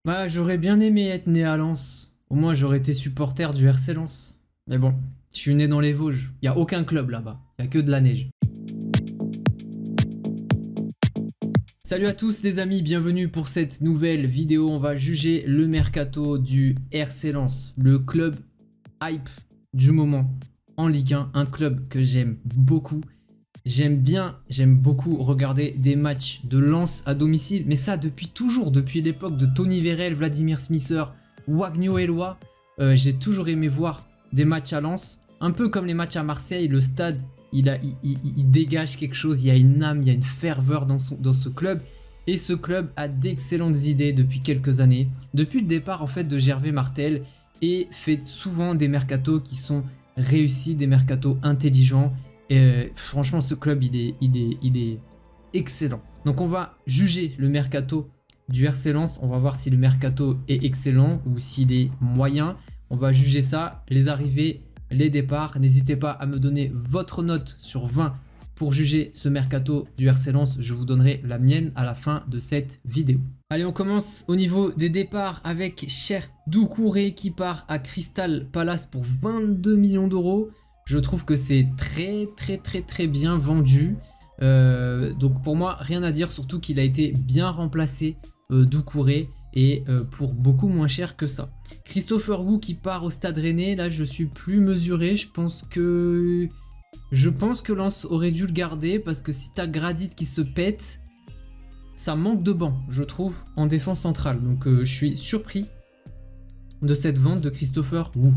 Bah, j'aurais bien aimé être né à Lens. Au moins, j'aurais été supporter du RC Lens. Mais bon, je suis né dans les Vosges. Il y a aucun club là-bas. Il y a que de la neige. Salut à tous les amis, bienvenue pour cette nouvelle vidéo. On va juger le mercato du RC Lens, le club hype du moment en Ligue 1. Un club que j'aime beaucoup. J'aime beaucoup regarder des matchs de Lens à domicile, mais ça depuis toujours, depuis l'époque de Tony Vérel, Vladimir Smisser, Wagno Eloi. J'ai toujours aimé voir des matchs à Lens, un peu comme les matchs à Marseille. Le stade, il dégage quelque chose, il y a une âme, il y a une ferveur dans ce club. Et ce club a d'excellentes idées depuis quelques années, depuis le départ en fait de Gervais Martel, et fait souvent des mercatos qui sont réussis, des mercatos intelligents. Franchement, ce club, il est excellent. Donc on va juger le mercato du RC Lens. On va voir si le mercato est excellent ou s'il est moyen. On va juger ça, les arrivées, les départs. N'hésitez pas à me donner votre note sur 20 pour juger ce mercato du RC Lens. Je vous donnerai la mienne à la fin de cette vidéo. Allez, on commence au niveau des départs avec Cher Doucouré qui part à Crystal Palace pour 22 millions d'euros. Je trouve que c'est très bien vendu. Donc pour moi, rien à dire, surtout qu'il a été bien remplacé, Doucouré, et pour beaucoup moins cher que ça. Christopher Wu qui part au Stade Rennais, là je suis plus mesuré. Je pense que Lens aurait dû le garder, parce que si t'as Gradit qui se pète, ça manque de banc, je trouve, en défense centrale. Donc je suis surpris de cette vente de Christopher Wu.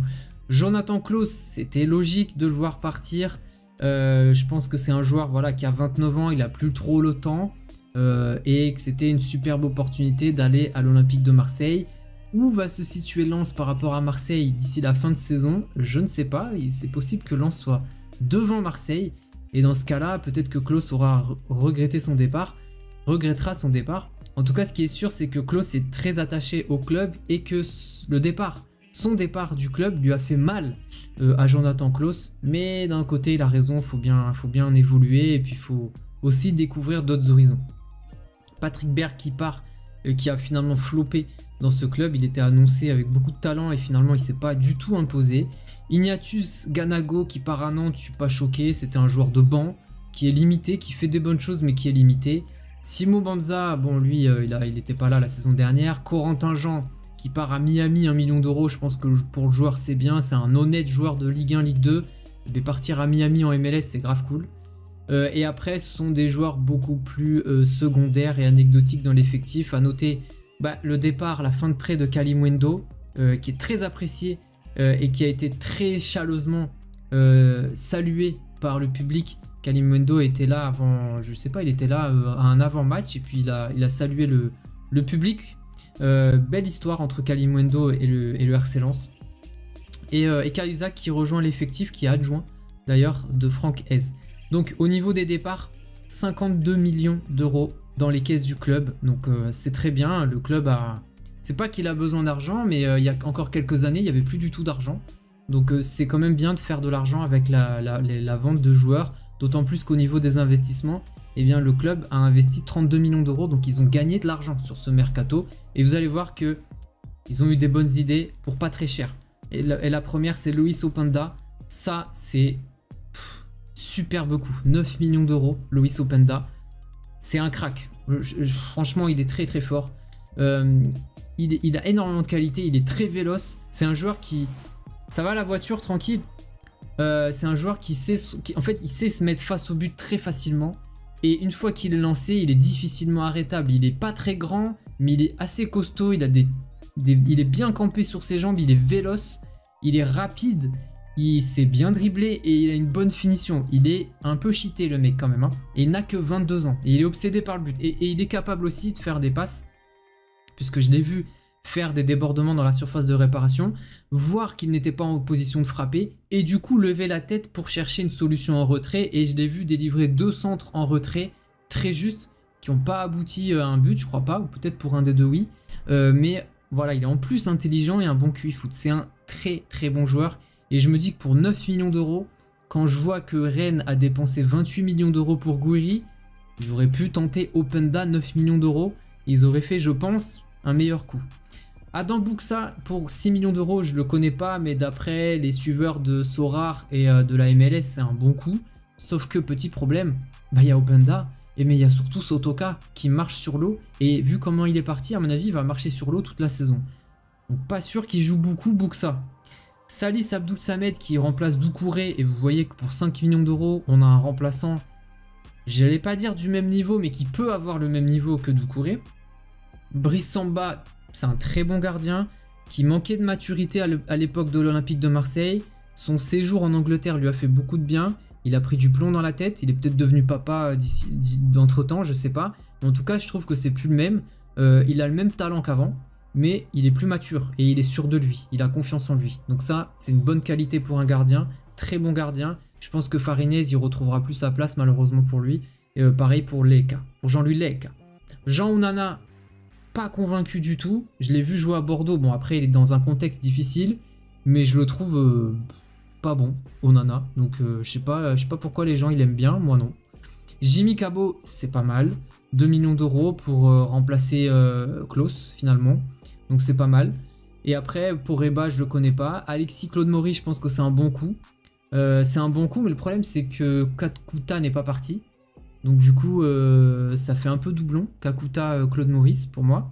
Jonathan Klaus, c'était logique de le voir partir. Je pense que c'est un joueur, voilà, qui a 29 ans, il a plus trop le temps, et que c'était une superbe opportunité d'aller à l'Olympique de Marseille. Où va se situer Lens par rapport à Marseille d'ici la fin de saison? Je ne sais pas. C'est possible que Lens soit devant Marseille, et dans ce cas-là, peut-être que Klaus regrettera son départ. En tout cas, ce qui est sûr, c'est que Klaus est très attaché au club, et que son départ du club lui a fait mal à Jonathan Klaus. Mais d'un côté, il a raison, faut bien évoluer, et puis il faut aussi découvrir d'autres horizons. Patrick Berg qui part, qui a finalement floppé dans ce club. Il était annoncé avec beaucoup de talent, et finalement il s'est pas du tout imposé. Ignatius Ganago qui part à Nantes, je suis pas choqué, c'était un joueur de banc qui est limité, qui fait des bonnes choses mais qui est limité. Simo Banza, bon lui il était pas là la saison dernière. Corentin Jean qui part à Miami, 1 million d'euros, je pense que pour le joueur c'est bien, c'est un honnête joueur de Ligue 1, Ligue 2. Mais partir à Miami en MLS, c'est grave cool. Et après, ce sont des joueurs beaucoup plus secondaires et anecdotiques dans l'effectif. À noter le départ, la fin de prêt de Kalimundo, qui est très apprécié et qui a été très chaleureusement salué par le public. Kalimundo était là avant, je sais pas, il était là à un avant-match, et puis il a salué le public. Belle histoire entre Kalimundo et le RC Lens. Et Cahuzac qui rejoint l'effectif, qui est adjoint d'ailleurs de Franck Hez. Donc au niveau des départs, 52 millions d'euros dans les caisses du club. Donc c'est très bien, le club a... C'est pas qu'il a besoin d'argent, mais il y a encore quelques années, il n'y avait plus du tout d'argent. Donc c'est quand même bien de faire de l'argent avec la vente de joueurs. D'autant plus qu'au niveau des investissements, eh bien, le club a investi 32 millions d'euros. Donc ils ont gagné de l'argent sur ce mercato. Et vous allez voir que ils ont eu des bonnes idées pour pas très cher. Et la première, c'est Loïs Openda. Ça, c'est... superbe coup, 9 millions d'euros, Loïs Openda, c'est un crack. Franchement, il est très fort. Il a énormément de qualité, il est très véloce. C'est un joueur qui... Ça va la voiture, tranquille. C'est un joueur qui sait... En fait, il sait se mettre face au but très facilement. Et une fois qu'il est lancé, il est difficilement arrêtable. Il est pas très grand, mais il est assez costaud. Il est bien campé sur ses jambes, il est véloce, il est rapide. Il s'est bien dribblé et il a une bonne finition. Il est un peu cheaté le mec quand même, hein. Et il n'a que 22 ans. Et il est obsédé par le but. Et il est capable aussi de faire des passes, puisque je l'ai vu faire des débordements dans la surface de réparation, voir qu'il n'était pas en position de frapper, et du coup lever la tête pour chercher une solution en retrait. Et je l'ai vu délivrer 2 centres en retrait très justes, qui n'ont pas abouti à un but, je crois pas, ou peut-être pour un des deux oui. Mais voilà, il est en plus intelligent et un bon QI foot. C'est un très bon joueur. Et je me dis que pour 9 millions d'euros, quand je vois que Rennes a dépensé 28 millions d'euros pour Gouiri, ils auraient pu tenter Openda 9 millions d'euros. Ils auraient fait, je pense, un meilleur coup. Adam Buxa, pour 6 millions d'euros, je le connais pas, mais d'après les suiveurs de Sorar et de la MLS, c'est un bon coup. Sauf que, petit problème, bah il y a Openda, mais il y a surtout Sotoka qui marche sur l'eau. Et vu comment il est parti, à mon avis, il va marcher sur l'eau toute la saison. Donc pas sûr qu'il joue beaucoup Buxa. Salis Abdul Samed qui remplace Doucouré. Et vous voyez que pour 5 millions d'euros, on a un remplaçant, j'allais pas dire du même niveau, mais qui peut avoir le même niveau que Doucouré. Brice Samba, c'est un très bon gardien qui manquait de maturité à l'époque de l'Olympique de Marseille. Son séjour en Angleterre lui a fait beaucoup de bien. Il a pris du plomb dans la tête. Il est peut-être devenu papa d'entre-temps, je sais pas. Mais en tout cas, je trouve que c'est plus le même. Il a le même talent qu'avant, mais il est plus mature et il est sûr de lui. Il a confiance en lui. Donc ça, c'est une bonne qualité pour un gardien. Très bon gardien. Je pense que Farinez, il retrouvera plus sa place, malheureusement pour lui. Et pareil pour Leka, pour Jean-Louis Leka. Jean Onana, pas convaincu du tout. Je l'ai vu jouer à Bordeaux. Bon, après, il est dans un contexte difficile, mais je le trouve pas bon, Onana. Donc, je sais pas pourquoi les gens ils aiment bien. Moi, non. Jimmy Cabot, c'est pas mal. 2 millions d'euros pour remplacer Klose, finalement. Donc, c'est pas mal. Et après, pour Reba, je le connais pas. Alexis Claude Maurice, je pense que c'est un bon coup. C'est un bon coup, mais le problème, c'est que Kakuta n'est pas parti. Donc du coup, ça fait un peu doublon, Kakuta, Claude Maurice pour moi.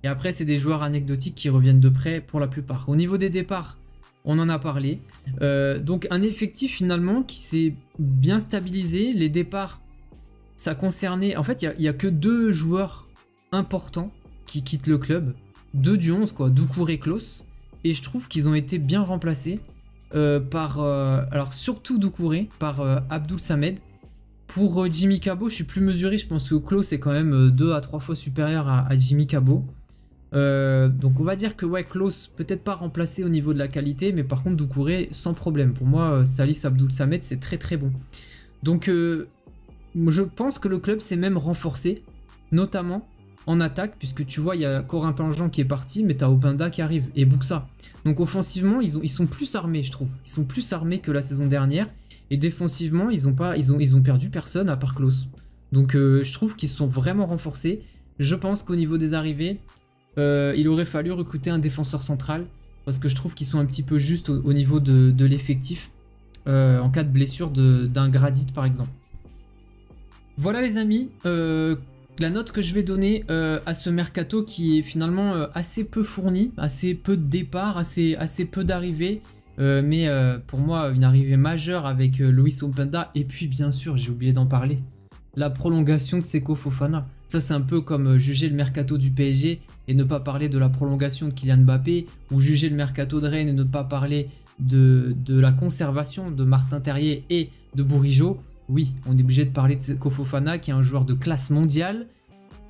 Et après, c'est des joueurs anecdotiques qui reviennent de près pour la plupart. Au niveau des départs, on en a parlé. Donc un effectif finalement qui s'est bien stabilisé. Les départs, ça concernait... En fait, il n'y a que 2 joueurs importants qui quittent le club. 2 du 11, quoi, Doucouré et Klose. Et je trouve qu'ils ont été bien remplacés par... alors surtout Doucouré, par Abdul Samed. Pour Jimmy Cabot, je suis plus mesuré. Je pense que Klose est quand même 2 à 3 fois supérieur à Jimmy Cabot. Donc on va dire que ouais, Klose peut-être pas remplacé au niveau de la qualité, mais par contre Doucouré sans problème. Pour moi, Salis Abdul Samed, c'est très très bon. Donc je pense que le club s'est même renforcé, notamment en attaque, puisque tu vois, il y a Corentin Jean qui est parti, mais t'as Openda qui arrive, et Buxa. Donc offensivement, ils sont plus armés, je trouve. Ils sont plus armés que la saison dernière. Et défensivement, ils ont perdu personne à part Klose. Donc je trouve qu'ils se sont vraiment renforcés. Je pense qu'au niveau des arrivées, il aurait fallu recruter un défenseur central. Parce que je trouve qu'ils sont un petit peu justes au niveau de l'effectif. En cas de blessure d'un Gradit par exemple. Voilà les amis, la note que je vais donner à ce mercato qui est finalement assez peu fourni. Assez peu de départs, assez peu d'arrivées. Mais pour moi, une arrivée majeure avec Luis Openda. Et puis, bien sûr, j'ai oublié d'en parler, la prolongation de Seko Fofana. Ça, c'est un peu comme juger le mercato du PSG et ne pas parler de la prolongation de Kylian Mbappé, ou juger le mercato de Rennes et ne pas parler de la conservation de Martin Terrier et de Bourigeaud. Oui, on est obligé de parler de Seko Fofana, qui est un joueur de classe mondiale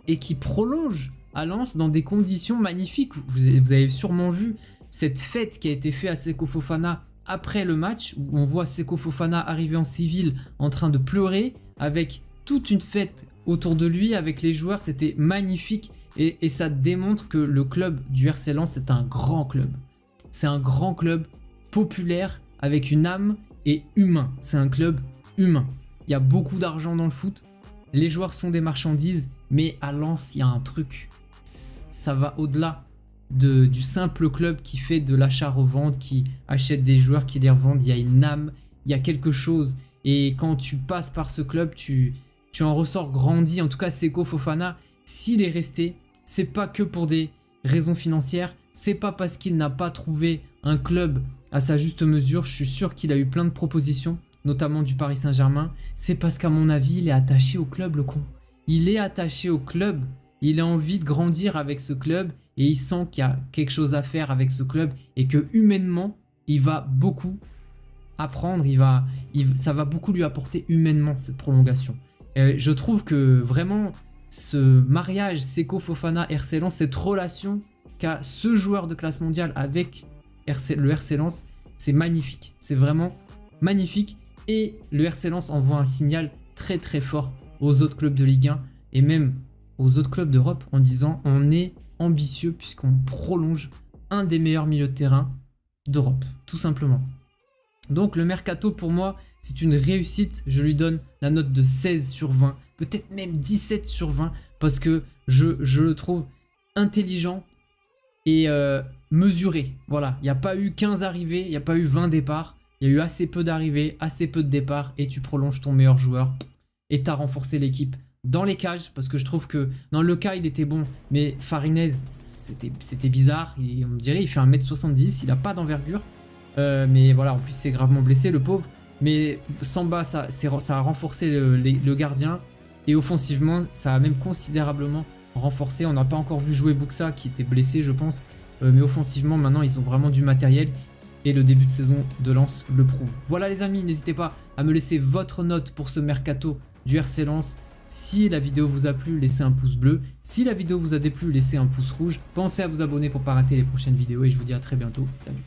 et qui prolonge à Lens dans des conditions magnifiques. Vous avez sûrement vu cette fête qui a été faite à Seko Fofana après le match, où on voit Seko Fofana arriver en civil en train de pleurer, avec toute une fête autour de lui, avec les joueurs. C'était magnifique et ça démontre que le club du RC Lens, c'est un grand club. C'est un grand club populaire, avec une âme et humain. C'est un club humain. Il y a beaucoup d'argent dans le foot, les joueurs sont des marchandises, mais à Lens, il y a un truc. Ça va au-delà du simple club qui fait de l'achat-revente, qui achète des joueurs, qui les revendent. Il y a une âme, il y a quelque chose. Et quand tu passes par ce club, tu en ressors grandi. En tout cas, Seko Fofana, s'il est resté, c'est pas que pour des raisons financières. C'est pas parce qu'il n'a pas trouvé un club à sa juste mesure. Je suis sûr qu'il a eu plein de propositions, notamment du Paris Saint-Germain. C'est parce qu'à mon avis, il est attaché au club, le con. Il est attaché au club. Il a envie de grandir avec ce club. Et il sent qu'il y a quelque chose à faire avec ce club et que humainement, il va beaucoup apprendre, ça va beaucoup lui apporter humainement cette prolongation. Je trouve que vraiment, ce mariage Seko Fofana RC Lens, cette relation qu'a ce joueur de classe mondiale avec le RC Lens, c'est magnifique. C'est vraiment magnifique. Et le RC Lens envoie un signal très très fort aux autres clubs de Ligue 1 et même aux autres clubs d'Europe en disant on est ambitieux puisqu'on prolonge un des meilleurs milieux de terrain d'Europe, tout simplement. Donc le mercato pour moi c'est une réussite, je lui donne la note de 16 sur 20, peut-être même 17 sur 20 parce que je le trouve intelligent, et mesuré. Voilà, il n'y a pas eu 15 arrivées, il n'y a pas eu 20 départs. Il y a eu assez peu d'arrivées, assez peu de départs et tu prolonges ton meilleur joueur et t'as renforcé l'équipe dans les cages parce que je trouve que dans le cas il était bon mais Farinez c'était bizarre, on me dirait il fait 1m70, il a pas d'envergure mais voilà en plus c'est gravement blessé le pauvre mais Samba ça a renforcé le gardien et offensivement ça a même considérablement renforcé. On n'a pas encore vu jouer Buxa qui était blessé je pense mais offensivement maintenant ils ont vraiment du matériel. Et le début de saison de Lens le prouve. Voilà les amis, n'hésitez pas à me laisser votre note pour ce mercato du RC Lens. Si la vidéo vous a plu, laissez un pouce bleu. Si la vidéo vous a déplu, laissez un pouce rouge. Pensez à vous abonner pour ne pas rater les prochaines vidéos et je vous dis à très bientôt. Salut.